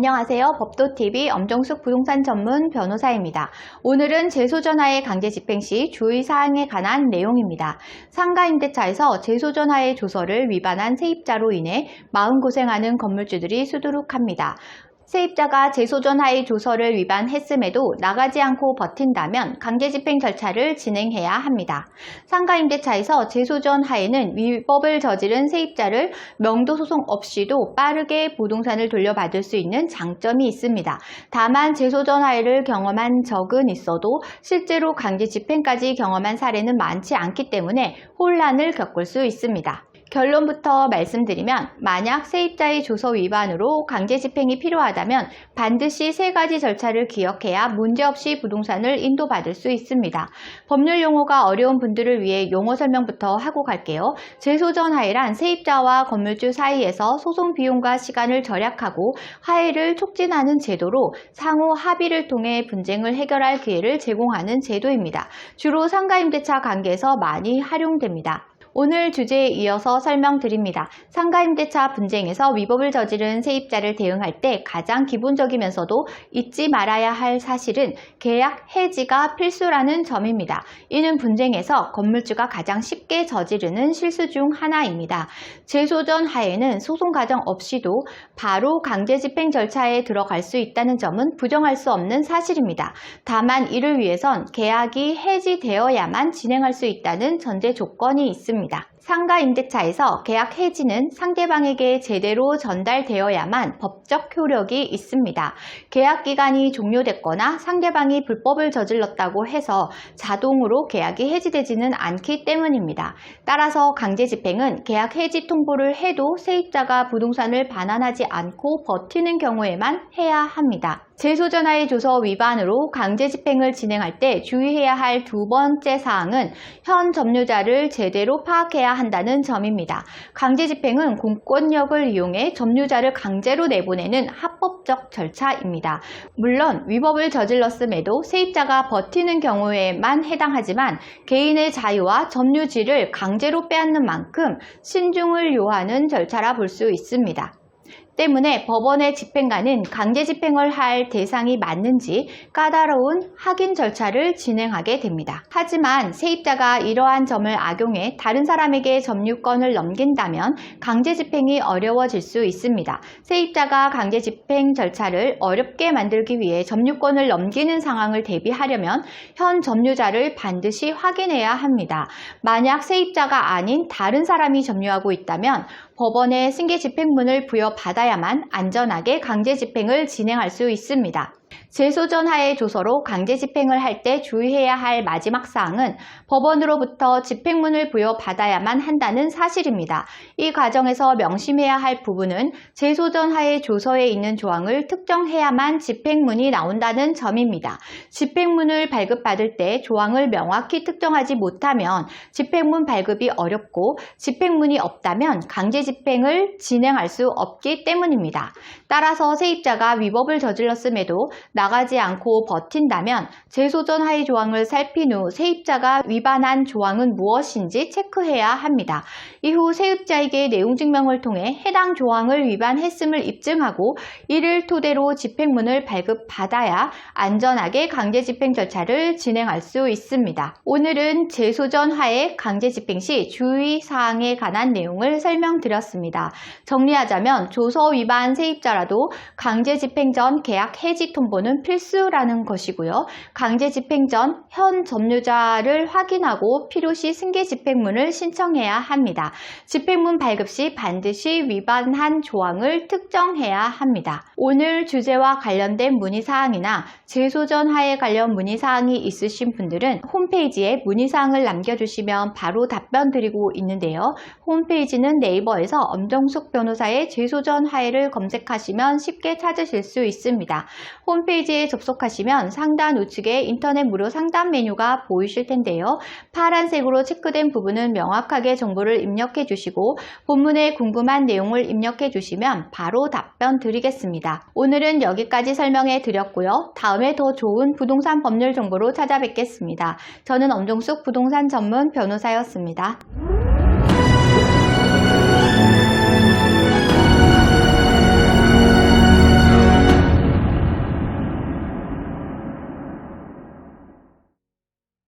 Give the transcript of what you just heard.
안녕하세요. 법도TV 엄정숙 부동산 전문 변호사입니다. 오늘은 제소전하의 강제 집행 시 주의사항에 관한 내용입니다. 상가임대차에서 제소전하의 조서를 위반한 세입자로 인해 마음고생하는 건물주들이 수두룩합니다. 세입자가 제소전하의 조서를 위반했음에도 나가지 않고 버틴다면 강제집행 절차를 진행해야 합니다. 상가임대차에서 제소전하에는 위법을 저지른 세입자를 명도소송 없이도 빠르게 부동산을 돌려받을 수 있는 장점이 있습니다. 다만 제소전하에를 경험한 적은 있어도 실제로 강제집행까지 경험한 사례는 많지 않기 때문에 혼란을 겪을 수 있습니다. 결론부터 말씀드리면 만약 세입자의 조서 위반으로 강제집행이 필요하다면 반드시 세 가지 절차를 기억해야 문제없이 부동산을 인도받을 수 있습니다. 법률 용어가 어려운 분들을 위해 용어 설명부터 하고 갈게요. 제소전하에란 세입자와 건물주 사이에서 소송 비용과 시간을 절약하고 화해를 촉진하는 제도로 상호 합의를 통해 분쟁을 해결할 기회를 제공하는 제도입니다. 주로 상가임대차 관계에서 많이 활용됩니다. 오늘 주제에 이어서 설명드립니다. 상가임대차 분쟁에서 위법을 저지른 세입자를 대응할 때 가장 기본적이면서도 잊지 말아야 할 사실은 계약 해지가 필수라는 점입니다. 이는 분쟁에서 건물주가 가장 쉽게 저지르는 실수 중 하나입니다. 제소전하에는 소송 과정 없이도 바로 강제집행 절차에 들어갈 수 있다는 점은 부정할 수 없는 사실입니다. 다만 이를 위해선 계약이 해지되어야만 진행할 수 있다는 전제 조건이 있습니다. 상가임대차에서 계약 해지는 상대방에게 제대로 전달되어야만 법적 효력이 있습니다. 계약 기간이 종료됐거나 상대방이 불법을 저질렀다고 해서 자동으로 계약이 해지되지는 않기 때문입니다. 따라서 강제집행은 계약 해지 통보를 해도 세입자가 부동산을 반환하지 않고 버티는 경우에만 해야 합니다. 제소전하의 조서 위반으로 강제집행을 진행할 때 주의해야 할 두 번째 사항은 현 점유자를 제대로 파악해야 한다는 점입니다. 강제집행은 공권력을 이용해 점유자를 강제로 내보내는 합법적 절차입니다. 물론 위법을 저질렀음에도 세입자가 버티는 경우에만 해당하지만 개인의 자유와 점유지를 강제로 빼앗는 만큼 신중을 요하는 절차라 볼 수 있습니다. 때문에 법원의 집행관은 강제집행을 할 대상이 맞는지 까다로운 확인 절차를 진행하게 됩니다. 하지만 세입자가 이러한 점을 악용해 다른 사람에게 점유권을 넘긴다면 강제집행이 어려워질 수 있습니다. 세입자가 강제집행 절차를 어렵게 만들기 위해 점유권을 넘기는 상황을 대비하려면 현 점유자를 반드시 확인해야 합니다. 만약 세입자가 아닌 다른 사람이 점유하고 있다면 법원에 승계집행문을 부여받아야만 안전하게 강제집행을 진행할 수 있습니다. 제소전하의 조서로 강제집행을 할 때 주의해야 할 마지막 사항은 법원으로부터 집행문을 부여받아야만 한다는 사실입니다. 이 과정에서 명심해야 할 부분은 제소전하의 조서에 있는 조항을 특정해야만 집행문이 나온다는 점입니다. 집행문을 발급받을 때 조항을 명확히 특정하지 못하면 집행문 발급이 어렵고 집행문이 없다면 강제집행을 진행할 수 없기 때문입니다. 따라서 세입자가 위법을 저질렀음에도 나가지 않고 버틴다면 제소전하의 조항을 살핀 후 세입자가 위반한 조항은 무엇인지 체크해야 합니다. 이후 세입자에게 내용 증명을 통해 해당 조항을 위반했음을 입증하고 이를 토대로 집행문을 발급받아야 안전하게 강제집행 절차를 진행할 수 있습니다. 오늘은 제소전하의 강제집행 시 주의사항에 관한 내용을 설명드렸습니다. 정리하자면 조서 위반 세입자라도 강제집행 전 계약 해지 통보는 필수라는 것이고요. 강제집행 전 현 점유자를 확인하고 필요시 승계집행문을 신청해야 합니다. 집행문 발급 시 반드시 위반한 조항을 특정해야 합니다. 오늘 주제와 관련된 문의사항이나 제소전하에 관련 문의사항이 있으신 분들은 홈페이지에 문의사항을 남겨주시면 바로 답변 드리고 있는데요. 홈페이지는 네이버에서 엄정숙 변호사의 제소전하에를 검색하시면 쉽게 찾으실 수 있습니다. 홈페이지에 접속하시면 상단 우측에 인터넷 무료 상담 메뉴가 보이실 텐데요. 파란색으로 체크된 부분은 명확하게 정보를 입력해 주시고 본문에 궁금한 내용을 입력해 주시면 바로 답변 드리겠습니다. 오늘은 여기까지 설명해 드렸고요. 다음에 더 좋은 부동산 법률 정보로 찾아뵙겠습니다. 저는 엄정숙 부동산 전문 변호사였습니다.